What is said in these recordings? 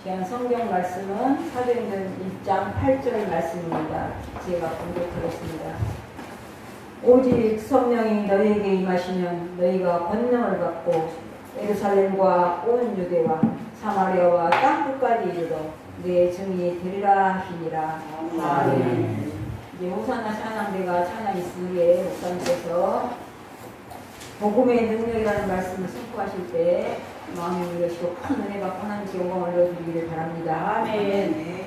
귀한 성경 말씀은 사도행전 1장 8절 말씀입니다. 제가 공독하겠습니다. 오직 성령이 너희에게 임하시면 너희가 권능을 받고 예루살렘과 온 유대와 사마리아와 땅끝까지 이르러 내 증인이 되리라 하시니라. 아멘. 이제 호산나 찬양대가 찬양 있으에 목사님께서 복음의 능력이라는 말씀을 선포하실 때 마음에 올려주시고 큰 은혜 받고 하나님께 영광을 올려드리기를 바랍니다. 아멘.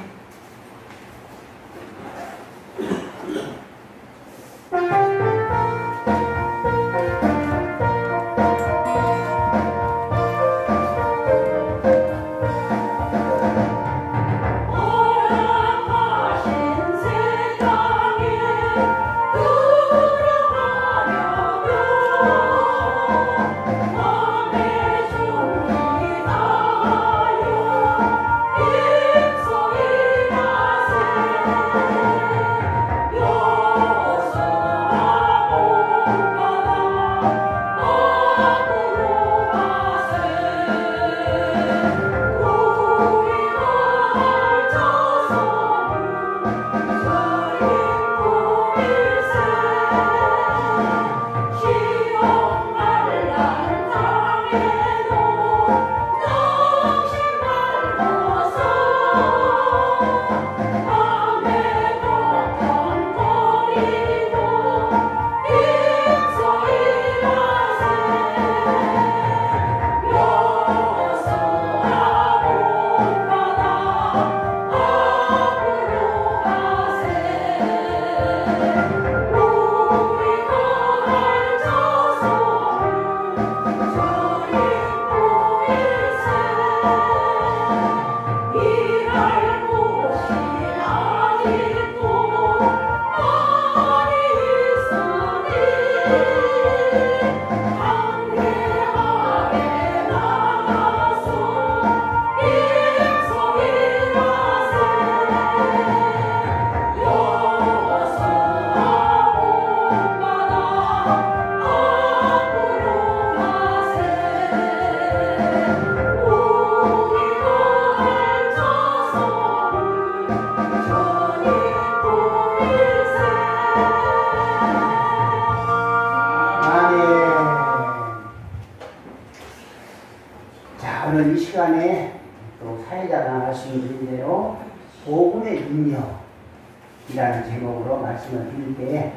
오늘 이 시간에 또 사회자가 말씀드린 대로 복음의 능력이라는 제목으로 말씀을 드릴 때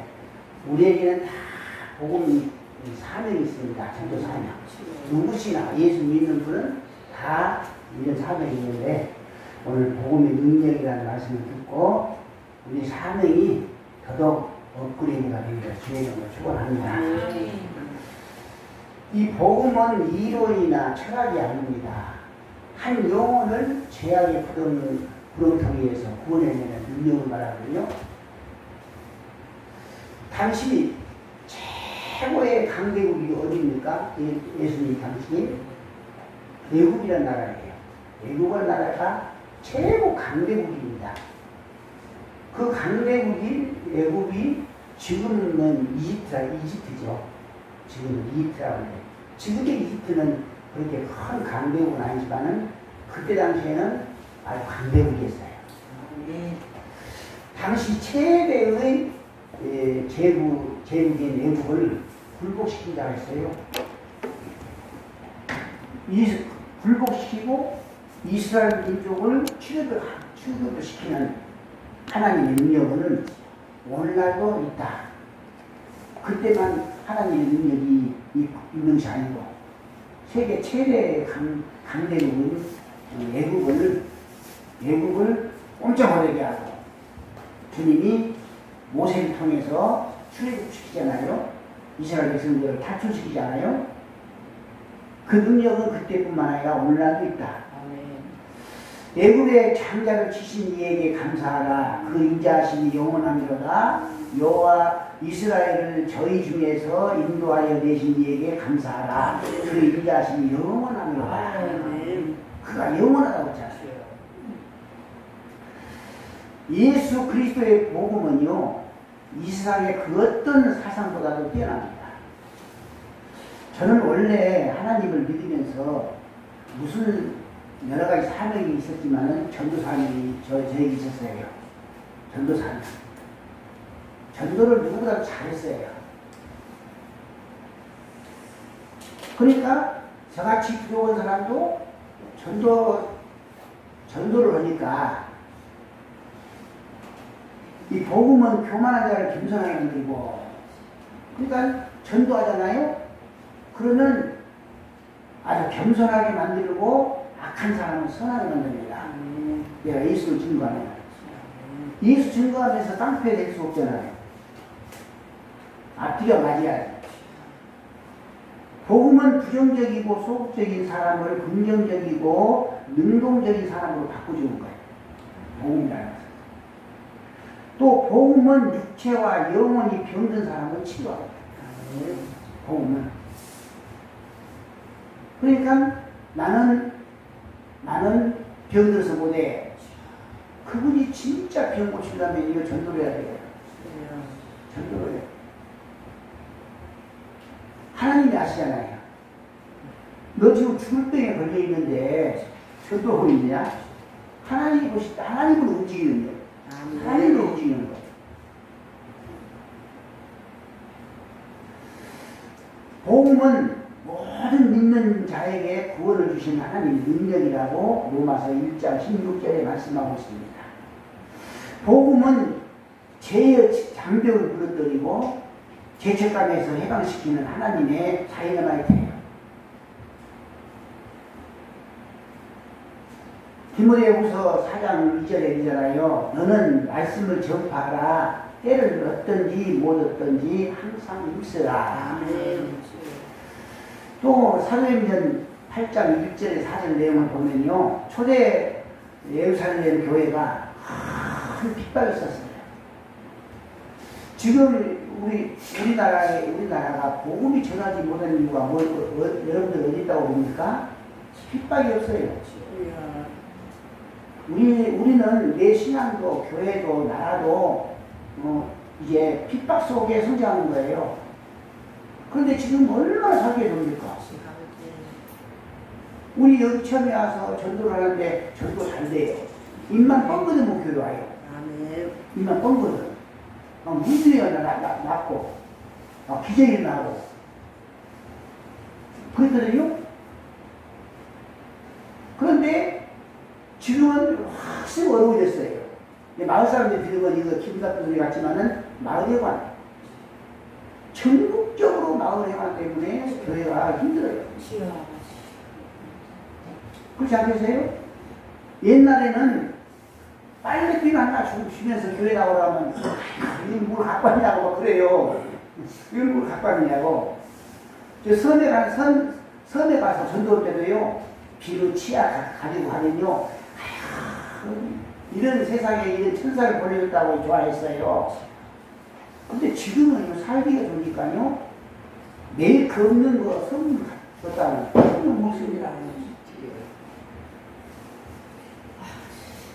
우리에게는 다 복음 사명이 있습니다. 전도 사명. 누구시나 예수 믿는 분은 다 이런 사명이 있는데 오늘 복음의 능력이라는 말씀을 듣고 우리 사명이 더더욱 업그레이드가 되기를 주의 이름으로 축원합니다. 이 복음은 이론이나 철학이 아닙니다. 한 영혼을 죄악의 구렁텅이에서 구원해내는 능력을 말하거든요. 당신이 최고의 강대국이 어디입니까? 예수님 당신이 외국이라는 나라예요. 외국은 나라가 최고 강대국입니다. 그 강대국인 외국이 지금은 이집트죠. 지금은 이집트라고 해요. 지금의 이집트는 그렇게 큰 강대국은 아니지만은 그때 당시에는 아주 강대국이었어요. 당시 최대의 제국인 외국을 굴복시킨 자가 있어요. 굴복시키고 이스라엘 민족을 추격을 시키는 하나님의 능력은 오늘날도 있다. 그때만 하나님의 능력이 있는 것이 아니고 세계 최대 강대국은 외국을 꼼짝하게 하고 주님이 모세를 통해서 출애굽시키잖아요. 이스라엘 백성들을 탈출시키잖아요. 그 능력은 그때뿐만 아니라 오늘날도 있다. 애굽의 장자를 치신 이에게 감사하라. 그 인자하심이 영원하미로다. 여호와 이스라엘을 저희 중에서 인도하여 내신 이에게 감사하라. 그 인자하심이 영원하미로다. 그가 영원하다고 했잖아요. 예수 그리스도의 복음은요, 이 세상의 그 어떤 사상보다도 뛰어납니다. 저는 원래 하나님을 믿으면서 무슨 여러 가지 사명이 있었지만은 전도 사명이 저에게 있었어요. 전도 사명. 전도를 누구보다도 잘했어요. 그러니까 저같이 부족한 사람도 전도를 하니까 이 복음은 교만한 자를 겸손하게 만들고, 그러니까 전도하잖아요. 그러면 아주 겸손하게 만들고 악한 사람을 선하게 만듭니다. 내가 예수를 증거하면 예수 증거하면서 깡패 될 수 없잖아요. 앞뒤가 맞아야 돼. 복음은 부정적이고 소극적인 사람을 긍정적이고 능동적인 사람으로 바꿔주는 거예요. 복음이라는 것은. 또 복음은 육체와 영혼이 병든 사람을 치료합니다. 복음은. 그러니까 나는 병들어서 못해. 그분이 진짜 병 고친다면 이거 전도를 해야 돼요. 전도를 해요. 하나님이 아시잖아요. 너 지금 죽을 병에 걸려 있는데 전도하고 있냐? 하나님이 보실 때 하나님을 움직이는 거예요. 하나님을 움직이는 거예요. 복음은 모든 믿는 자에게 구원을 주신 하나님의 능력이라고 로마서 1장 16절에 말씀하고 있습니다. 복음은 죄의 장벽을 무너뜨리고 죄책감에서 해방시키는 하나님의 다이너마이트예요. 디모데후서 4장 2절에 있잖아요. 너는 말씀을 전파하라. 때를 얻든지 못 얻든지 항상 힘쓰라. 또 사도행전 8장 1절에 4절 내용을 보면요. 초대 예루살렘 교회가 큰 핍박이 있었어요. 지금 우리나라가 복음이 전하지 못하는 이유가 여러분들 어디 있다고 봅니까? 핍박이 없어요. 우리는 내 신앙도 교회도 나라도 이제 핍박 속에 성장하는 거예요. 그런데 지금 얼마나 살게 됩니까? 우리 여기 처음에 와서 전도를 하는데 전도 잘 돼요. 입만 뻥거리면 교회 와요. 입만 뻥거려. 문제가 났고, 기적이 나고. 그랬거든요? 그런데 지금은 확실히 어려워졌어요. 마을 사람들이 들으면 이거 기분 나쁜 소리 같지만은 마을회관. 전국적으로 마을회관 때문에 교회가 힘들어요. 그렇지 않겠어요? 옛날에는 빨래비가 하나 주면서 교회 나오라면 이걸 뭘 갖고 왔냐고 막 그래요. 이걸 뭘 갖고 왔냐고. 저 섬에 가서 전도할 때도요. 비로 치아 가지고 가면요. 이런 세상에 이런 천사를 보내줬다고 좋아했어요. 근데 지금은 살기가 좋으니까요. 매일 그 없는 거 선물 줬다는 선물 먹습니다.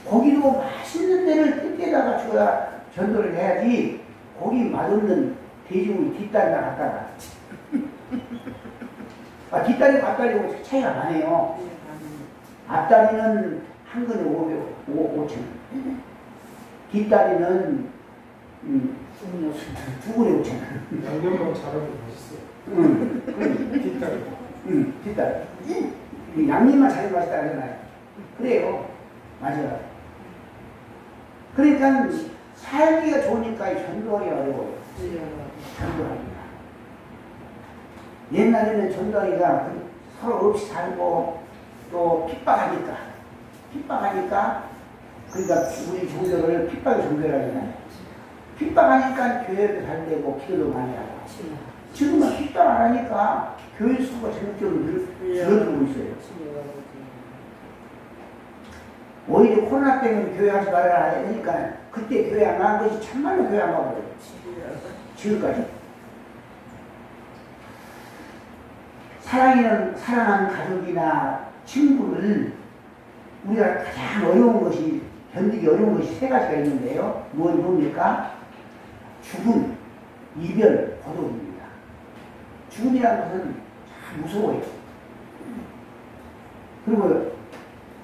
고기도 맛있는 데를 뜯게다가 줘야 전도를 해야지. 고기 맛없는 돼지고기 뒷다리나 갖다가. 뒷다리고 앞다리고 차이가 나네요. 앞다리는 한 근에 5,000원. 뒷다리는 두 근에 5,000원. 양념만 잘하면 맛있어요. 뒷다리. 뒷다리. 양념만 잘하면 맛있다 하잖아요. 그래요. 맞아요. 그러니까 살기가 좋으니까 전도하기 어려워요. 전도하기가. 옛날에는 전도하기가 서로 없이 살고 또 핍박하니까 그러니까 우리 종교를 핍박의 종교라고 하잖아요. 핍박하니까 교회도 잘 되고 기도도 많이 하고. 지금은 핍박 안 하니까 교회 수가 전국적으로 줄어들고 있어요. 오히려 코로나 때문에 교회 하지 말아야 하니까 그때 교회 안 간 것이 참말로 교회 안 가버려요. 지금까지. 사랑하는 가족이나 친구를 우리가 가장 어려운 것이, 견디기 어려운 것이 세 가지가 있는데요. 뭡니까? 죽음, 이별, 고독입니다. 죽음이라는 것은 참 무서워요. 그리고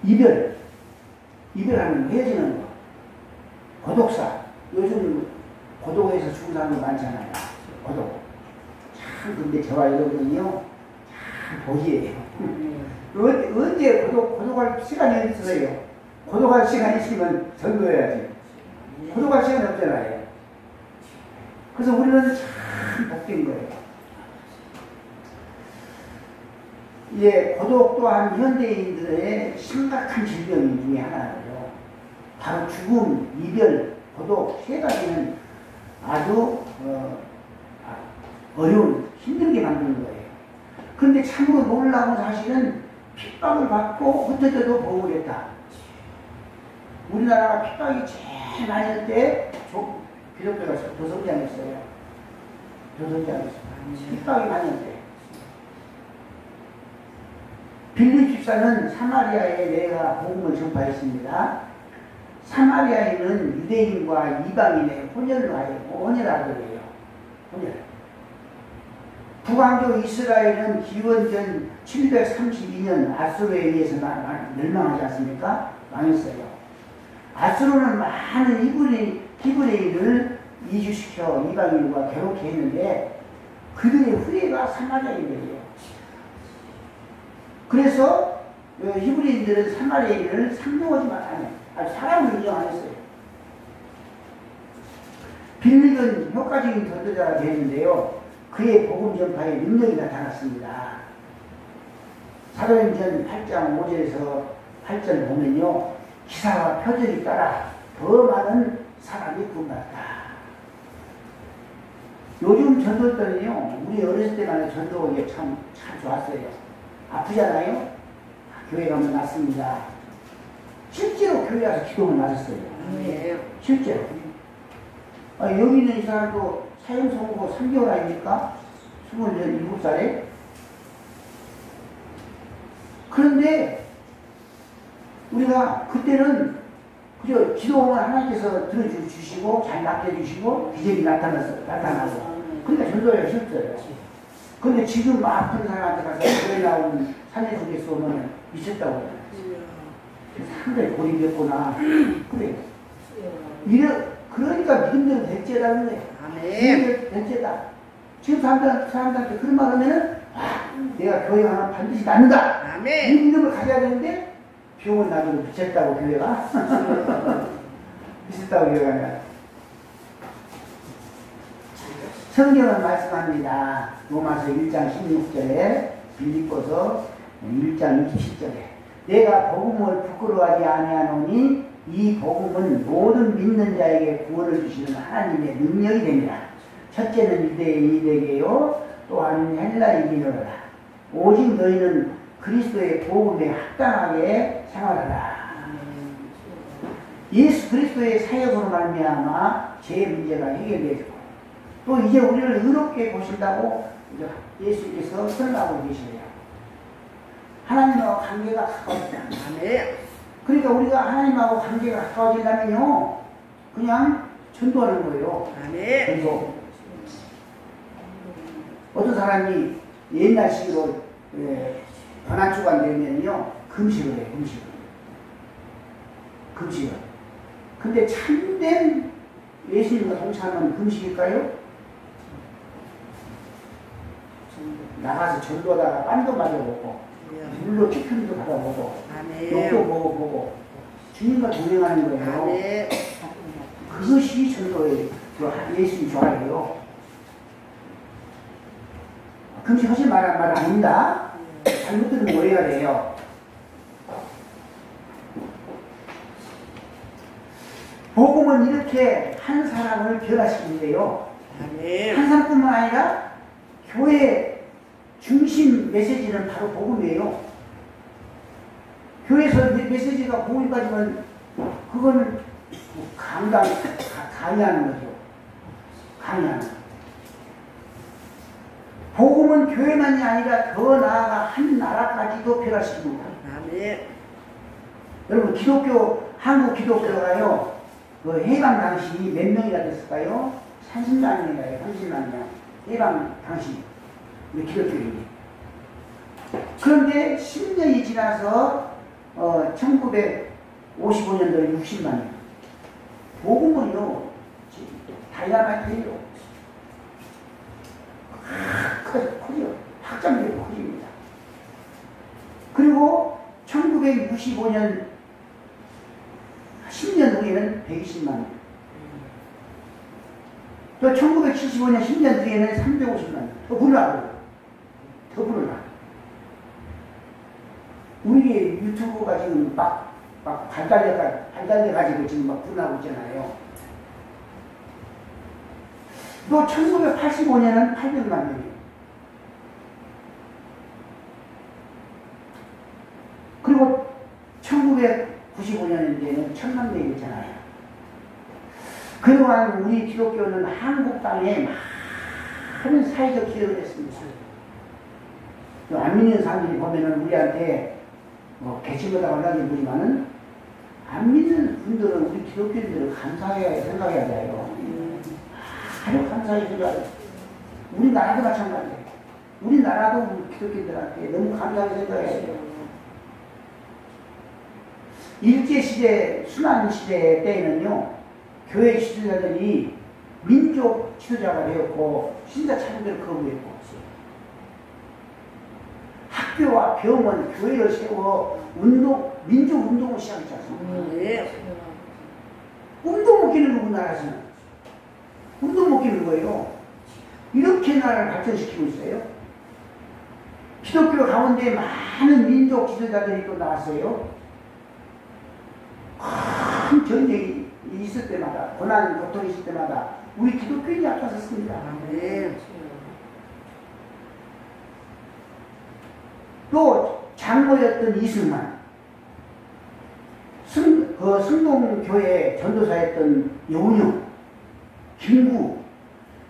이별하는 거, 헤어지는 거, 고독사. 요즘 고독에서 죽은 사람도 많잖아요. 고독. 참 근데 저와 여러분은요 참 복이에요. 언제 고독할 시간이 있어요? 고독할 시간이 있으면 전도해야지. 고독할 시간이 없잖아요. 그래서 우리는 참 복된 거예요. 이제 고독 또한 현대인들의 심각한 질병 중에 하나예요. 바로 죽음, 이별, 고독 세 가지는 아주 어려운, 힘들게 만드는 거예요. 그런데 참으로 놀라운 사실은 핍박을 받고 흩어져도 보호를 했다. 우리나라가 핍박이 제일 많이 할 때 기독교가 더 성장했어요. 핍박이 많이 할 때. 빌립 집사는 사마리아에 내가 복음을 전파했습니다. 사마리아인은 유대인과 이방인의 혼혈아들이에요. 혼혈. 북왕조 이스라엘은 기원전 732년 아수르에 의해서 멸망하지 않습니까? 망했어요. 아수르는 많은 히브리인을 이주시켜 이방인과 괴롭게 했는데 그들의 후예가 사마리아인이에요. 그래서 히브리인들은 사마리아인을 상종하지만 않아요. 사람을 인정 안 했어요. 빌립은 효과적인 전도자가 되는데요. 그의 복음 전파에 능력이 나타났습니다. 사도행전 8장 5절에서 8절 보면요. 기사와 표적이 따라 더 많은 사람이 구원받았다. 요즘 전도들은요. 우리 어렸을 때만 전도 참 좋았어요. 아프잖아요. 교회 가면 낫습니다. 실제로 교회 가서 기도를 맞았어요. 실제로. 여기 있는 이 사람도 사형 선고 3개월 아닙니까? 27살에. 그런데 우리가 그때는 그저 기도만 하나님께서 들어주시고 잘 낫게 해주시고 기적이 나타나고 그러니까 전도하기가 쉽어요. 그런데 지금 아픈 사람한테 가서 교회 나오는 살려주겠어 오면 미쳤다고 해요. 상당히 고립됐구나. 그래. 그러니까 믿음대로 될죄라는 거예요. 믿음대로 될죄다. 지금 사람들한테 그런 말 하면은, 내가 교회 가면 반드시 낫는다. 이 믿음을 가져야 되는데, 병원 나도 미쳤다고 교회가. 미쳤다고 교회가. 성경은 말씀합니다. 로마서 1장 16절에, 빌립보서 1장 27절에. 내가 복음을 부끄러워하지 아니하노니 이 복음은 모든 믿는 자에게 구원을 주시는 하나님의 능력이 됩니다. 첫째는 유대인에게요 또한 헬라인이로라. 오직 너희는 그리스도의 복음에 합당하게 생활하라. 예수 그리스도의 사역으로 말미암아 죄 문제가 해결되고 또 이제 우리를 의롭게 보신다고 예수께서 설명하고 계시네요. 하나님하고 관계가 가까워진다. 그러니까 우리가 하나님하고 관계가 가까워지려면요, 그냥 전도하는 거예요. 전도. 어떤 사람이 옛날식으로 변화주간 되면요, 금식을 해요, 금식을. 근데 참된 예수님과 동참하는 금식일까요? 나가서 전도하다가 빤도 맞아보고, 물로 치킨도 받아보고, 욕도 먹어보고, 주님과 동행하는 거예요. 그것이 전도예요. 예수님 좋아해요. 금식하신 말 아닙니다. 잘못 들으면 오해가 돼요. 복음은 이렇게 한 사람을 변화시키는데요. 한 사람뿐만 아니라 교회 중심 메시지는 바로 복음이에요. 교회에서 메시지가 복음까지만 그건 강의하는 거죠. 강의하는 거. 복음은 교회만이 아니라 더 나아가 한 나라까지도 변화시킵니다. 여러분 한국 기독교가요. 그 해방 당시 몇 명이나 됐을까요? 30만 명이에요. 30만 명. 해방 당시 우리 기독교인이. 그런데 10년이 지나서 1955년도에 60만이요. 복음은요, 다이나마이트예요. 커요. 확장력이 커집니다. 그리고 1965년 10년 후에는 120만. 또 1975년 10년 뒤에는 350만. 더 불러요. 더 불러요. 우리 유튜브가 지금 막 발달돼가지고 지금 막 불나고 있잖아요. 또 1985년은 800만 명이에요. 그리고 1995년에는 1000만 명이잖아요. 그동안 우리 기독교는 한국 땅에 많은 사회적 기여를 했습니다. 안 믿는 사람들이 보면은 우리한테 뭐 개침보다 올라게 보지만은 안 믿는 분들은 우리 기독교인들을 감사해야 생각해야 돼요. 아주 감사해야 생각해요. 우리나라도 마찬가지예요. 우리나라도 우리 기독교인들한테 너무 감사하게 생각해야 돼요. 일제시대, 순환시대 때에는요, 교회 지도자들이 민족 지도자가 되었고, 신사참배를 거부했고, 학교와 병원, 교회를 세워 민족운동을 시작했지 않습니까? 운동 못 끼는 우리나라에서는. 운동 못 끼는 거예요. 이렇게 나라를 발전시키고 있어요. 기독교 가운데 많은 민족 지도자들이 또 나왔어요. 큰 전쟁이 있을 때마다, 고난, 고통이 있을 때마다 우리 기독교인이 앞장섰습니다. 또 장로였던 이승만, 승동교회 전도사였던 여운형, 김구,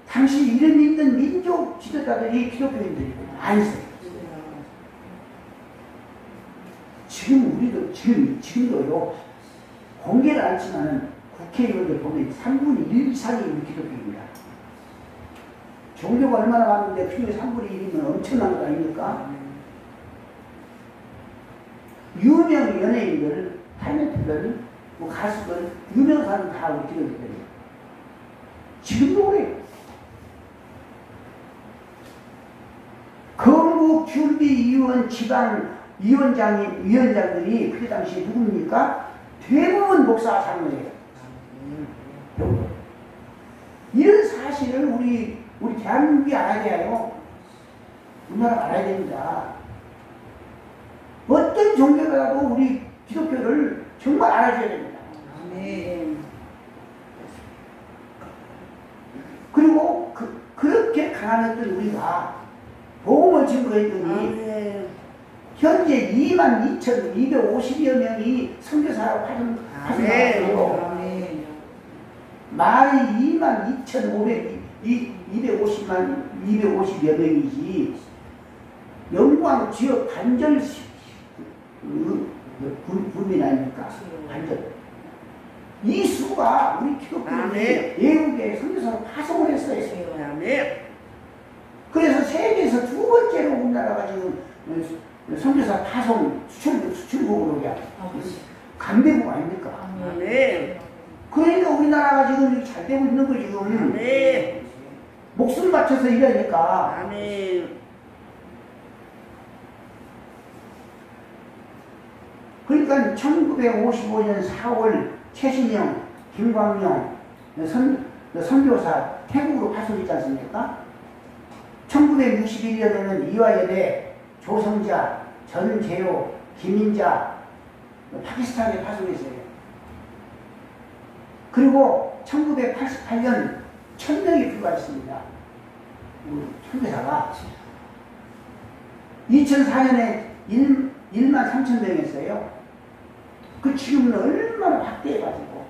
당시 이름 있는 민족 지도자들이 기독교인들이 많이 있어요. 지금 우리도, 지금도요, 공개를 않지만은 국회의원들 보면 3분의 1 이상이 우리 기독교입니다. 종교가 얼마나 많은데 그중에 3분의 1이면 엄청난 거 아닙니까? 유명 연예인들, 탤런트들, 뭐 가수들, 유명한 사람 다 우리 기독교인들이에요. 지금도 그래요. 건국준비위원 위원장들이 그때 당시에 누굽니까? 대부분 목사 장로예요. 이런 사실을 우리 대한민국이 알아야 돼요. 우리나라가 알아야 됩니다. 어떤 종교라도 우리 기독교를 정말 알아줘야 됩니다. 그리고 그렇게 강한했던 우리가 복음을 증거했더니 현재 22,250여 명이 선교사라고 하셨어요. 말이 22,250여 명이지 영광 지역 단절 군민 아닙니까? 단절. 이 수가 우리 기독교인들이 외국에 선교사로 파송을 했어요. 그래서 세계에서 두 번째로 우리나라가 지금 선교사 파송 수출국으로 강대국 아닙니까? 그러니까 우리나라가 지금 잘 되고 있는 거 지금. 목숨 바쳐서 일하니까. 그러니까 1955년 4월 최신영, 김광영 선교사 태국으로 파송했지 않습니까? 1961년에는 이화여대, 조성자, 전재호, 김인자 파키스탄에 파송했어요. 그리고 1988년 1000명이 불과했습니다. 선교사가 2004년에 1만 3천 명이었어요. 그 지금은 얼마나 확대해가지고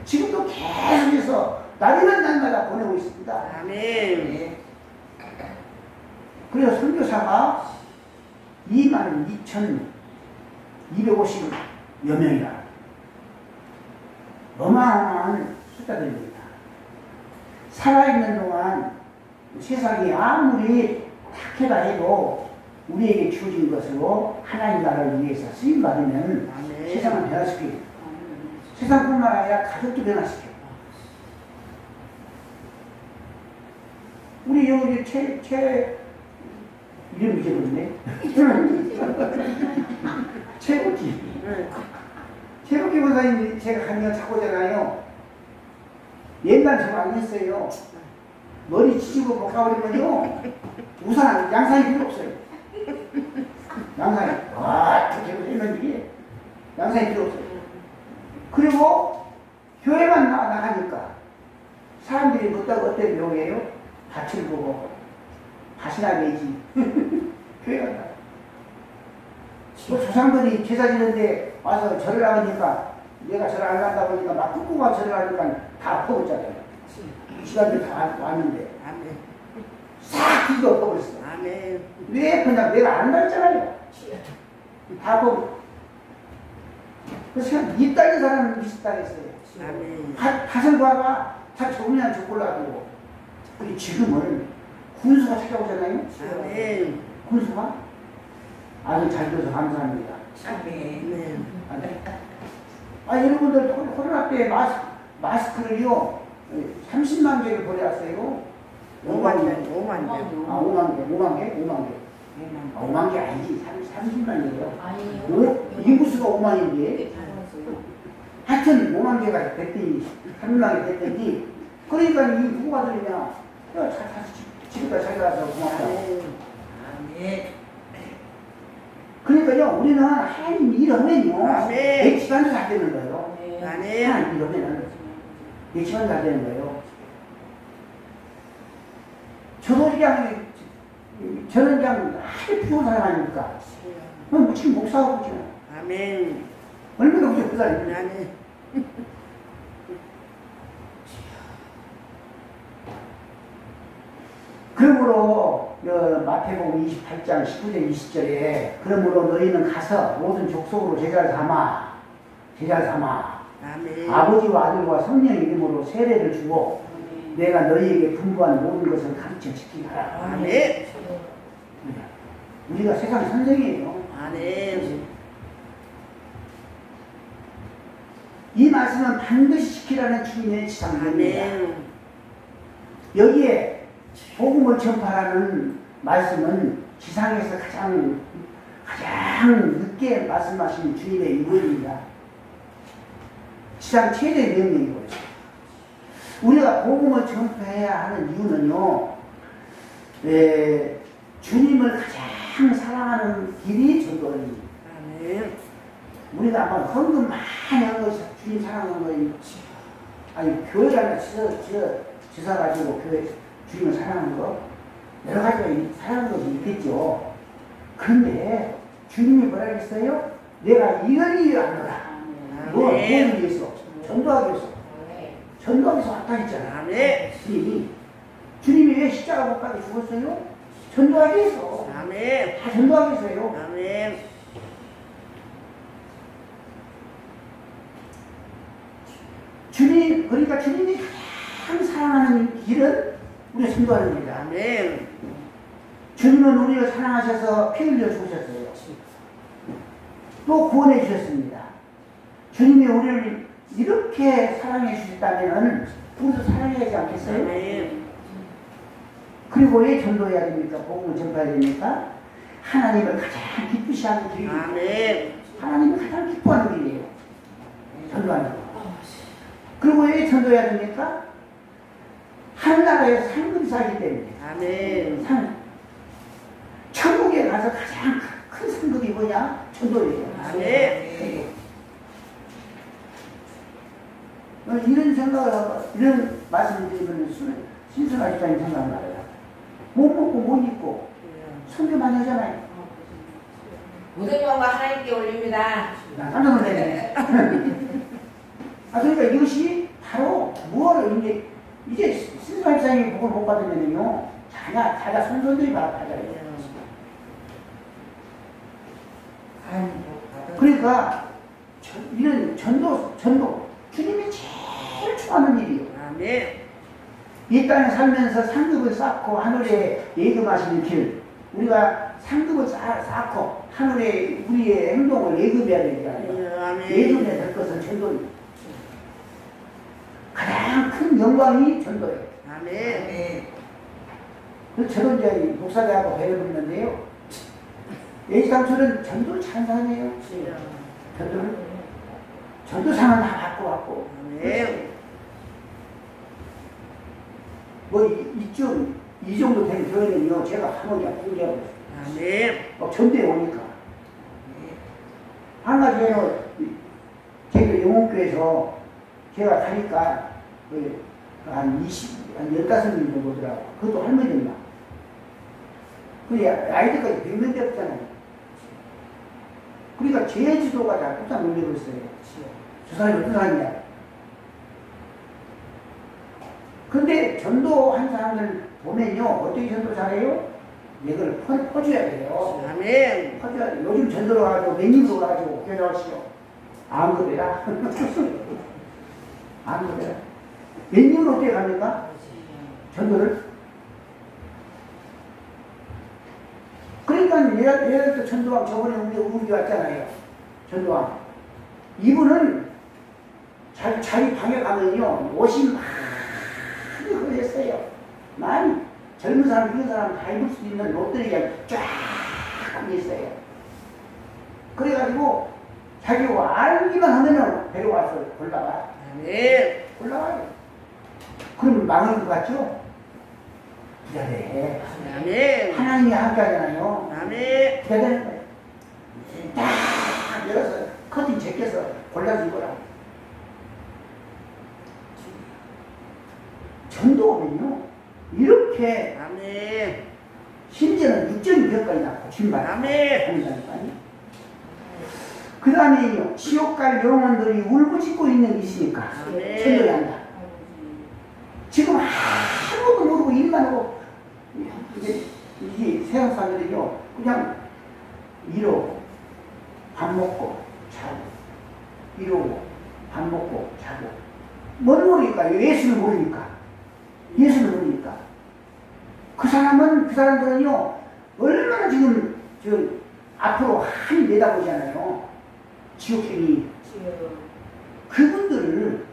지금도 계속해서 날이면 날마다 보내고 있습니다. 그래서 선교사가 22,250여 명이라 어마어마한 숫자들입니다. 살아있는 동안 세상이 아무리 탁해다 해도 우리에게 주어진 것으로 하나님 나라를 위해서 쓰임받으면 아멘. 세상을 변화시키고 세상뿐만 아니라 가족도 변화시켜. 우리 여기 이름 잊어버렸네. 최고기. 최고기 권사님 제가 강연 찾고잖아요. 옛날 저거 안 했어요. 머리 치시고 못 가버리면요. 우산, 양산이 필요 없어요. 양산이. 와, 제가 했는 일이 양산이 필요 없어요. 그리고 교회만 나가니까 사람들이 묻다가 어떤 명예요? 밭을 보고 밭이나 매지. 교회가 나. 그 조상들이 제사 지는데 와서 절을 하니까 내가 절을 안 간다 보니까 막 끊고가 절을 하니까 다 엎어졌잖아요. 시간들이 다 왔는데 아멘. 싹 뒤집어 엎어버렸어. 아멘. 왜 그냥 내가 안 갔잖아요. 다 엎어. 그래서 이 땅의 사람은 비슷하겠어요. 아멘. 밭을 봐봐. 다 적으면 죽골라고. 그리고 지금은 군수가 찾아오잖아요. 아멘. 군수가 아주 잘 들어서 감사합니다. 아멘. 여러분들 코로나 때 마스크를요 30만 개를 보내왔어요. 5만 개, 5만 개. 5만 개? 5만 개 아니지. 30만이에요. 아니요. 인구수가 5만인데 하여튼 5만 개가 됐더니 3만 개 됐더니 그러니까 이 누가 들으냐 집에다 자기가 가서 고맙다. 아멘. 그러니까요 우리는 하나님 일하면요 아멘. 내 집안도 잘 되는 거예요. 아멘. 하나님 일하면 내 집안도 잘 되는 거예요. 저는 그냥 아주 필요한 사람 아닙니까? 지금 목사하고 있잖아요. 아멘. 얼마나 우리 그 사람이 아멘. 그러므로 마태복음 28장 19절 20절에 그러므로 너희는 가서 모든 족속으로 제자를 삼아 아멘. 아버지와 아들과 성령 이름으로 세례를 주고 내가 너희에게 분부한 모든 것을 가르쳐 지키게 하라. 아멘. 우리가 세상 선생이에요. 아멘. 이 말씀은 반드시 지키라는 주님의 지상입니다. 아멘. 여기에 복음을 전파하는 말씀은 지상에서 가장 늦게 말씀하신 주님의 이름입니다. 지상 최대 명령이거든요. 우리가 복음을 전파해야 하는 이유는요, 주님을 가장 사랑하는 길이 전도입니다. 아멘. 우리가 아마 헌금 많이 한 것이 주님 사랑하는 거예요. 아니, 교회를 하나 지사가지고 교회 주님을 사랑하는 거, 여러 가지가 사랑하는 것이 있겠죠. 그런데 주님이 뭐라 그랬어요? 내가 이런 일을 하노라. 뭘 위해서? 전도하기 위해서. 전도하기 위해서 왔다 했잖아. 아멘. 주님이 왜 십자가 못 가게 죽었어요? 전도하기 위해서. 아멘. 다 전도하기 위해서요. 아멘. 그러니까 주님이 가장 사랑하는 길은 우리가 전도하는 길이다. 아멘. 주님은 우리를 사랑하셔서 피 흘려 주셨어요. 또 구원해 주셨습니다. 주님이 우리를 이렇게 사랑해 주셨다면 우리도 사랑해야 하지 않겠어요? 아멘. 그리고 왜 전도해야 됩니까? 복음을 전파해야 됩니까? 하나님을 가장 기쁘시하는 길이에요. 아멘. 하나님을 가장 기뻐하는 길이에요. 전도하는 거. 그리고 왜 전도해야 됩니까? 하늘나라에서 상급이 살기 때문에. 아멘. 천국에 가서 가장 큰 상급이 뭐냐? 전도예요. 아멘. 이런 생각을 하고, 이런 말씀을 드리면 신선하시다는 생각을 말해요. 못 먹고 못 입고 선교 많이 하잖아요. 모든 영광 하나님께 올립니다. 나 깜짝 놀랐네. 그러니까 이것이 바로 무엇을 이제 신선하시다니 복을 못 받으면요, 자가 손손들이 받아요. 그러니까 이런 전도 주님이 제일 좋아하는 일이에요. 아멘. 이 땅에 살면서 상급을 쌓고 하늘에 예금하시는 길, 우리가 상급을 쌓고 하늘에 우리의 행동을 예금해야 되잖아요. 아멘. 예금해야 될 것은 전도입니다. 가장 큰 영광이 전도예요. 아멘. 저도 이제 목사님하고 배워보는데요. 예지상철은 전도를 찬성해요. 전도상은 다 받고 왔고. 아멘. 뭐 이 정도 되는 교회는요, 제가 한번이야 풍기하고 있어요. 아멘. 막 전도에 오니까. 한 가지예요. 제가 영혼교회에서 제가 가니까 한 15명 정도 오더라고. 그것도 할머니들만. 근데 아이들까지 100명 됐잖아요. 그러니까 제 지도가 다 깜짝 놀래버렸어요. 저 사람이 어떤 사람이냐. 근데 전도한 사람들 보면요, 어떻게 전도 잘해요? 이걸 퍼줘야 돼요. 아멘. 퍼줘야 돼요. 요즘 전도로 가지고 맨입으로 가지고 교회 나오시오. 아무거나. 아무거나. 맨입으로 어떻게 갑니까? 전도를? 그러니까 예를 들어 전도왕 저번에 우리 왔잖아요. 전도왕. 이분은 자기 방에 가면요, 옷이 많이 걸렸어요. 많이. 젊은 사람, 이런 사람 다 입을 수 있는 옷들이 그냥 쫙 있어요. 그래가지고 자기가 알기만 하면은 데려와서 골라가. 아멘. 올라가요. 그럼 망할 것 같죠? 기다려. 아멘. 하나님이 함께 하잖아요. 아멘. 기다리는 거예요. 딱 열어서 커튼 제껴서 골라서 입어라. 전도하면요, 이렇게 아멘. 심지어는 육적인 벽까지 낳고 신발 아멘. 한다니까요. 그 다음에 지옥 갈 영혼들이 울부짖고 있는 게 있으니까 아멘. 전도해야 한다. 지금 아무것도 모르고 일만 하고 이게 세상 사람들이요, 그냥 이러고 밥 먹고 자고 이러고 밥 먹고 자고 뭘 모르니까, 예수를 모르니까. 예수를 모르니까. 그 사람들은요, 얼마나 지금 앞으로 한이 내다보잖아요. 지옥행이. 그분들을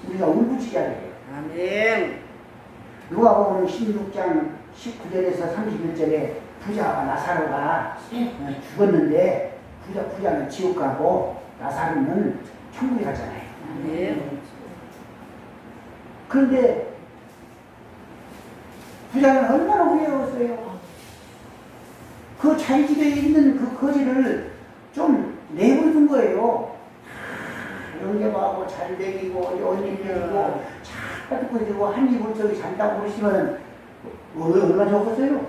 우리가 울부짖어야 돼요. 아멘. 누가복음 16장 19절에서 31절에 부자와 나사로가 죽었는데, 부자는 지옥 가고 나사로는 천국에 갔잖아요. 아멘. 그런데 부자는 얼마나 후회했어요. 그 자기 집에 있는 그 거지를 좀 내버려둔 거예요. 영접하고 잘 먹이고 옷 입히고 잘 가지고 한 입을 저기 잔다고 그러시면은 얼마나 좋겠어요.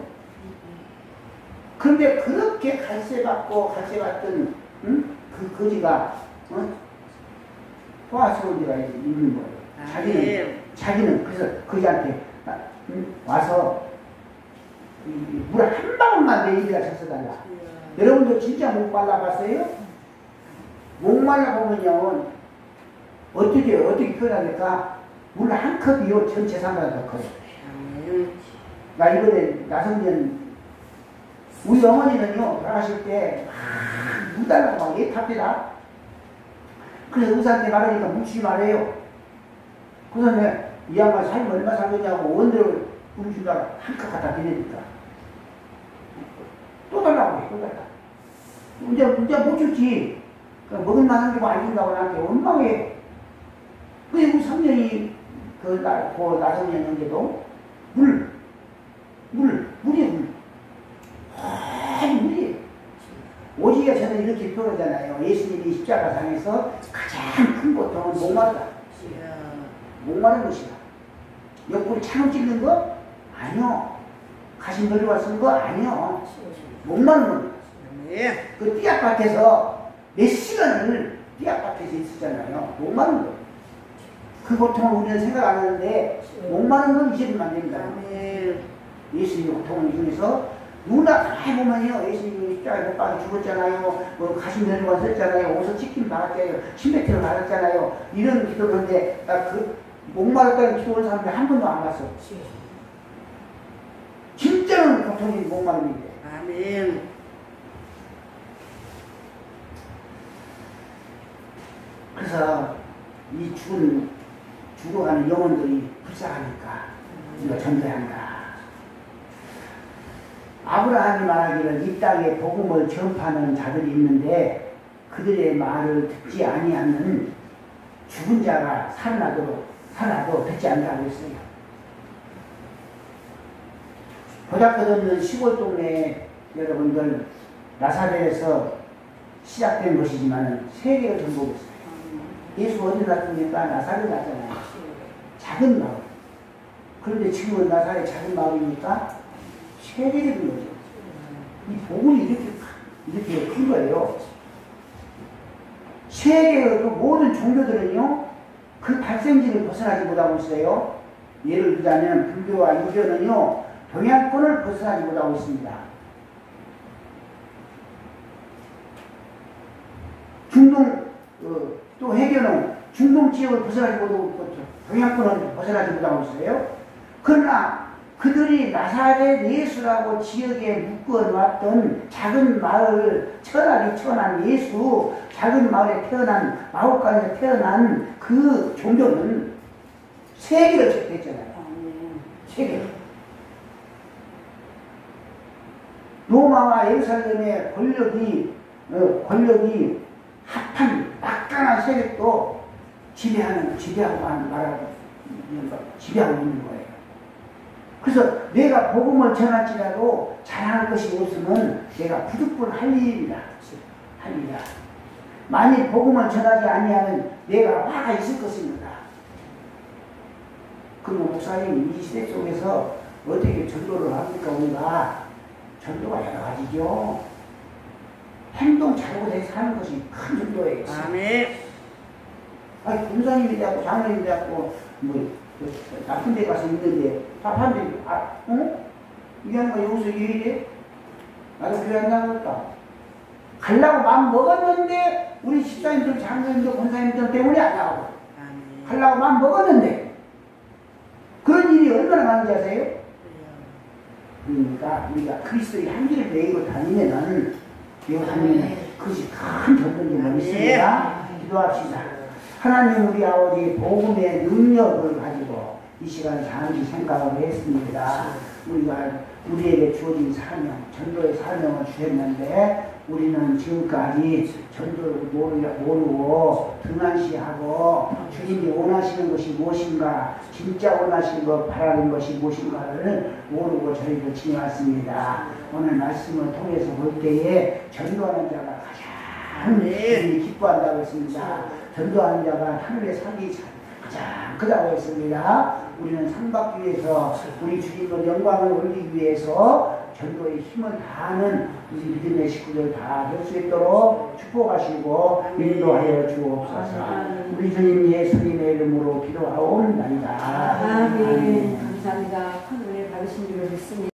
그런데 그렇게 갈세받던 그 거지가 포화스러운 데가 있는 거예요. 자기는 그래서 거지한테 와서 물 한 방울만 내 입에다 쳤어달라. 여러분도 진짜 목 말라봤어요? 목 말라보면요, 어떻게 표현합니까? 물 한 컵이요, 전 재산보다 더 커요. 나 이번에 나성전, 우리 어머니는요, 돌아가실 때 물 달라고 막 예탑니다. 그래서 의사한테 말하니까 묻지 말아요. 그래서 이 양반 살면 얼마 살겠냐고 원대로 물 준다고 한 컵 갖다 드리니까 또 달라고 해, 또 달라. 이제 못 주지. 먹을 만한 게 뭐 안 준다고 나한테 원망해. 그래, 우리 3년이 그 나성년인데도 물이에요. 물이에요. 오직에 저는 이렇게 표현하잖아요. 예수님이 십자가상에서 가장 큰 고통은 목마르다. 목마른 것이다. 옆구리 창을 찍는 거? 아니요. 가신 들어와 쓴 거? 아니요. 목마른 겁니다. 그 띠약밭에서 몇 시간을 띠약밭에서 있었잖아요. 목마른 거. 그 고통을 우리는 생각 안 하는데 목마른 건 잊으면 안 됩니다. 예수님의 고통을 중에서 누나 가만히 보면요, 예수님이 십자가에 못 박혀 죽었잖아요. 뭐 가신 들어와 썼잖아요. 옷을 찢긴 받았잖아요. 침뱉기를 받았잖아요. 이런 기도를 하는데 나 그 목마르다는 기도하는 사람들 한 번도 안 봤어. 진짜는 고통이 목마름인데. 아멘. 그래서 이 죽어가는 영혼들이 불쌍하니까 우리가 전도해야 한다. 아브라함이 말하기를 이 땅에 복음을 전파하는 자들이 있는데 그들의 말을 듣지 아니하는 죽은 자가 살아도 듣지 않는다고 했어요. 보잘것없는 시골 동네 여러분들 나사렛에서 시작된 것이지만 세계를 전복했어요. 예수 어디 갔습니까? 나사렛 갔잖아요. 작은 마을. 그런데 지금은 나사렛 작은 마을이니까 세계적인 거죠. 이 복음이 이렇게 큰 거예요. 세계의 그 모든 종교들은요, 그 발생지를 벗어나지 못하고 있어요. 예를 들자면 불교와 유교는요, 동양권을 벗어나지 못하고 있습니다. 또 해교는 중동 지역을 벗어나지 못하고 있고 동양권을 벗어나지 못하고 있어요. 그러나 그들이 나사렛 예수라고 지역에 묶어놨던 작은 마을, 천하기 천한 예수, 작은 마을에 태어난, 마을간에 태어난 그 종교는 세계를 접했잖아요. 세계. 로마와 예루살렘의 권력이 합한 막강한 세력도 지배하고 있는 거예요. 그래서 내가 복음을 전할지라도 잘할 것이 없으면 내가 부득불 할 일이다. 할 일이다. 만일 복음을 전하지 아니하면 내가 화가 있을 것입니다. 그럼 목사님 이 시대 속에서 어떻게 전도를 합니까? 우리가 전도가 여러 가지죠. 행동 잘못해서 사는 것이 큰 전도예요. 아멘. 아니 군사님이 되고 장로님이 되고 나쁜 데 가서 있는데 답한데 이 양반 여기서 왜 이래? 나도 교회 안 나갔다. 가려고 마음 먹었는데 우리 집사님들, 장로님들, 권사님들 때문에 안 나가고 가려고 마음 먹었는데 그런 일이 얼마나 많은지 아세요? 그러니까 우리가 그리스도의 향기를 배우고 다니면은 그것이 큰 전도인 줄 믿습니다. 기도합시다. 하나님 우리 아버지 복음의 능력을 가지고 이 시간 잠시 생각을 했습니다. 우리가 우리에게 주어진 사명, 전도의 사명을 주셨는데 우리는 지금까지 전도를 모르고 등한시하고 주님이 원하시는 것이 무엇인가, 진짜 원하시는 것, 바라는 것이 무엇인가를 모르고 저희들 지내왔습니다. 오늘 말씀을 통해서 볼 때에 전도하는 자가 가장 주님이 기뻐한다고 했습니다. 전도하는 자가 하늘의 상이 가장 크다고 했습니다. 우리는 상 받기 위해서 우리 주님의 영광을 올리기 위해서 전도의 힘을 다하는 우리 믿음의 식구들 다 될 수 있도록 축복하시고 인도하여 주옵소서. 우리 주님 예수님의 이름으로 기도하옵나이다. 아멘. 감사합니다. 큰 은혜 받으신 줄을 믿습니다.